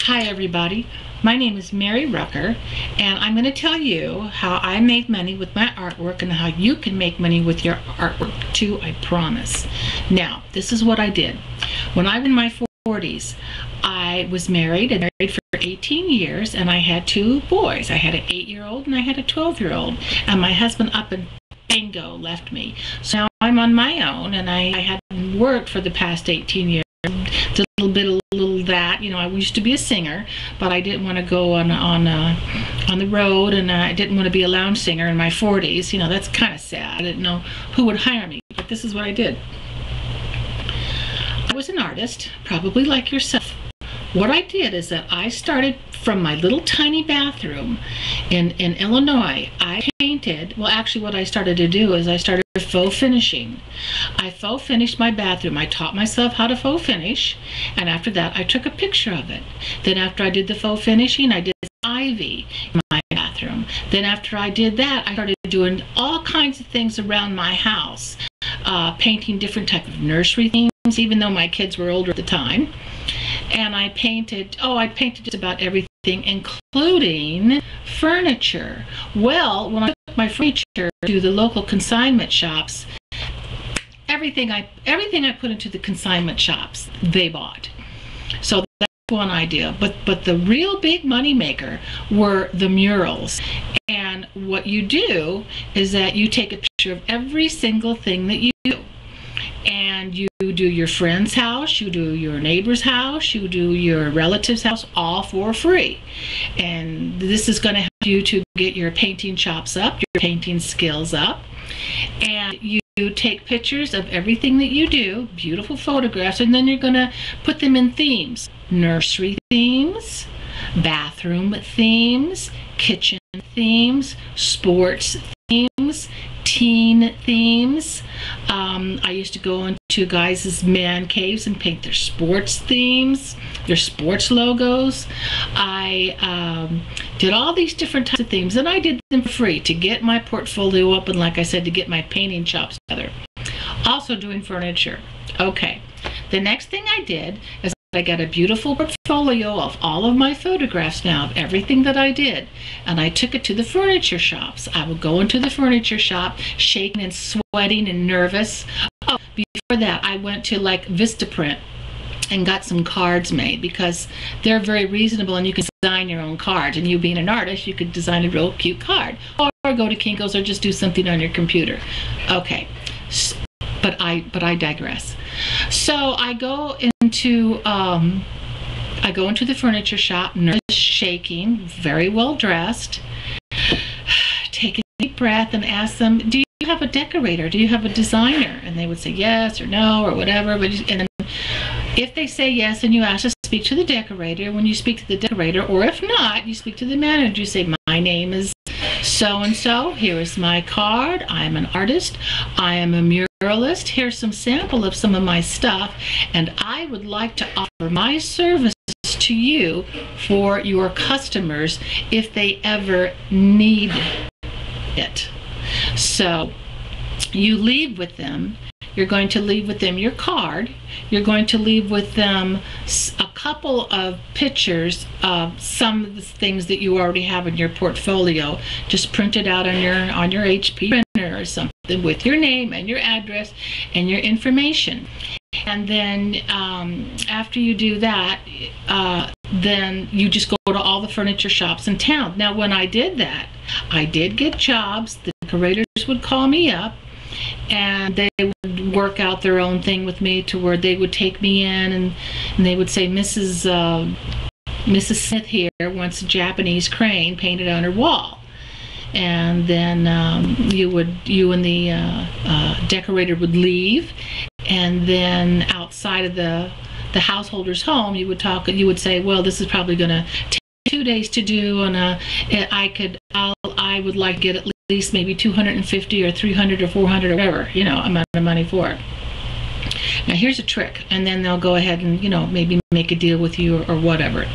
Hi everybody, my name is Mary Rucker, and I'm going to tell you how I made money with my artwork and how you can make money with your artwork too, I promise. Now, this is what I did. When I was in my 40s, I was married for 18 years, and I had two boys. I had an 8-year-old and I had a 12-year-old, and my husband up and bingo left me. So now I'm on my own, and I hadn't worked for the past 18 years. A little that, you know, I used to be a singer, but I didn't want to go on the road, and I didn't want to be a lounge singer in my 40s. You know, that's kind of sad. I didn't know who would hire me, but this is what I did. I was an artist, probably like yourself. What I did is that I started from my little tiny bathroom in Illinois. I painted, well, actually what I started to do is I started faux finishing. I faux finished my bathroom. I taught myself how to faux finish, and after that I took a picture of it. Then after I did the faux finishing, I did ivy in my bathroom. Then after I did that, I started doing all kinds of things around my house, painting different types of nursery themes, even though my kids were older at the time. And I painted just about everything, including furniture. Well, when I took my furniture to the local consignment shops, everything I put into the consignment shops, they bought. So that's one idea. But the real big money maker were the murals. And what you do is that you take a picture of every single thing that you do. And you do your friend's house, you do your neighbor's house, you do your relative's house, all for free. And this is going to help you to get your painting chops up, your painting skills up. And you take pictures of everything that you do, beautiful photographs, and then you're going to put them in themes. Nursery themes, bathroom themes, kitchen themes, sports themes, teen themes. I used to go into guys' man caves and paint their sports themes, their sports logos. I did all these different types of themes, and I did them for free to get my portfolio up, and like I said, to get my painting chops together. Also doing furniture. Okay, the next thing I did is I got a beautiful portfolio of all of my photographs now, of everything that I did, and I took it to the furniture shops. I would go into the furniture shop, shaking and sweating and nervous. Oh, before that, I went to like Vistaprint and got some cards made, because they're very reasonable, and you can design your own cards. And you being an artist, you could design a real cute card, or go to Kinko's, or just do something on your computer. Okay. But I digress. So I go into the furniture shop, nervous, shaking, very well dressed. Take a deep breath and ask them, "Do you have a decorator? Do you have a designer?" And they would say yes or no or whatever. And then if they say yes, and you ask to speak to the decorator. When you speak to the decorator, or if not, you speak to the manager. You say, "My name is so-and-so. Here is my card. I am an artist. I am a muralist. Here's some sample of some of my stuff, and I would like to offer my services to you for your customers if they ever need it." So you leave with them. You're going to leave with them your card. You're going to leave with them a couple of pictures of some of the things that you already have in your portfolio, just printed out on your HP printer or something, with your name and your address and your information. And then after you do that, then you just go to all the furniture shops in town. Now, when I did that, I did get jobs. The decorators would call me up, and they would work out their own thing with me, to where they would take me in, and they would say, Mrs. Smith here wants a Japanese crane painted on her wall. And then you and the decorator would leave, and then outside of the householder's home, you would say, well, this is probably going to take 2 days to do, and I would like to get at least maybe 250 or 300 or 400 or whatever, you know, amount of money for it. Now here's a trick, and then they'll go ahead and, you know, maybe make a deal with you or whatever.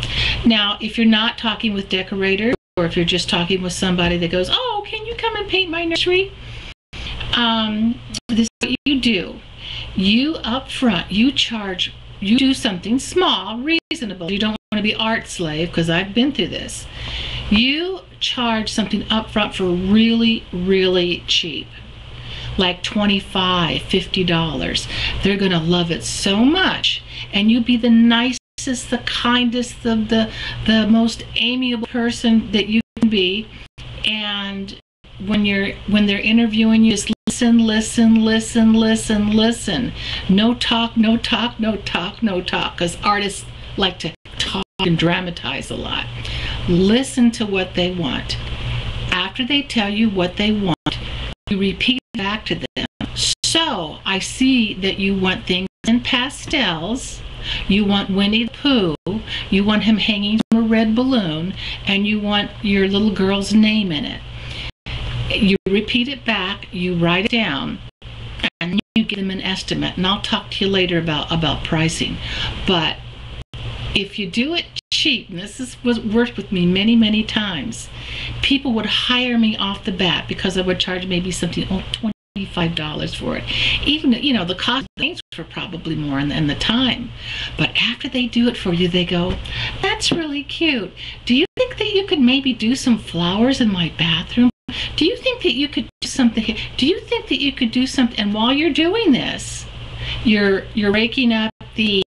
Now, if you're not talking with decorators, or if you're just talking with somebody that goes, "Oh, can you come and paint my nursery?" This is what you do. You up front, you do something small, reasonable. reasonable. You don't want to be art slave, because I've been through this. You charge something up front for really, really cheap, like $25, $50. They're going to love it so much, and you be the nicest, the kindest, the most amiable person that you can be. And when they're interviewing you, just listen, listen, listen, listen, listen. No talk, no talk, no talk, no talk, because artists like to talk and dramatize a lot. Listen to what they want. After they tell you what they want, you repeat back to them. So I see that you want things in pastels. You want Winnie the Pooh. You want him hanging from a red balloon, and you want your little girl's name in it. You repeat it back, you write it down, and you give them an estimate. And I'll talk to you later about pricing. But if you do it cheap, and this was worked with me many, many times, people would hire me off the bat because I would charge maybe something, $25 for it. Even, the cost of things were probably more and the time. But after they do it for you, they go, "That's really cute. Do you think that you could maybe do some flowers in my bathroom? Do you think that you could do something here? Do you think that you could do something?" And while you're doing this, you're raking up the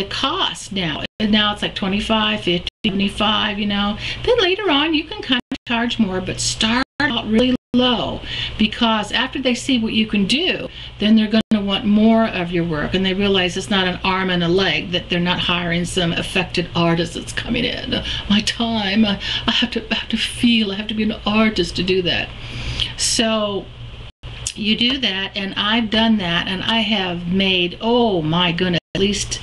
cost now. Now it's like 25, 50, 75, Then later on, you can kind of charge more, but start out really low, because after they see what you can do, then they're going to want more of your work, and they realize it's not an arm and a leg, that they're not hiring some affected artist that's coming in. My time, I have to feel, I have to be an artist to do that. So you do that, and I've done that, and I have made, oh my goodness, at least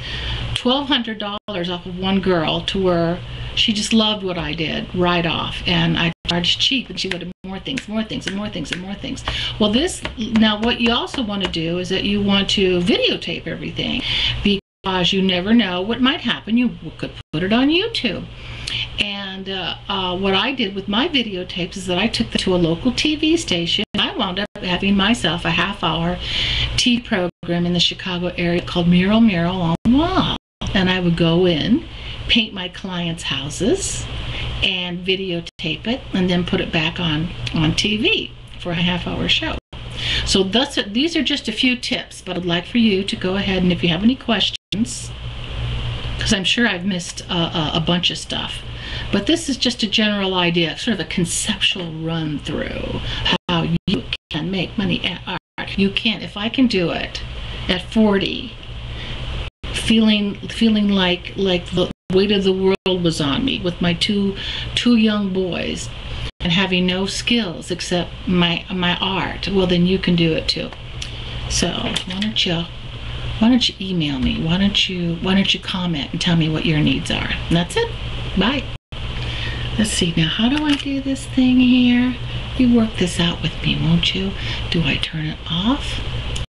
$1,200 off of one girl, to where she just loved what I did right off, and I charged cheap, and she wanted more things, more things, and more things, and more things. Well, now what you also want to do is that you want to videotape everything, because you never know what might happen. You could put it on YouTube. And what I did with my videotapes is that I took them to a local TV station. I wound up having myself a half-hour TV program in the Chicago area called Mural on the Wall. And I would go in, paint my clients' houses, and videotape it, and then put it back on TV for a half-hour show. So these are just a few tips, but I'd like for you to go ahead, and if you have any questions, because I'm sure I've missed a bunch of stuff, but this is just a general idea, sort of a conceptual run through how you can make money at art. You can, if I can do it at 40, feeling like the weight of the world was on me with my two young boys, and having no skills except my art, well, then you can do it too. So why don't you email me? Why don't you comment and tell me what your needs are? And that's it. Bye. Let's see, now how do I do this thing here? You work this out with me, won't you? Do I turn it off?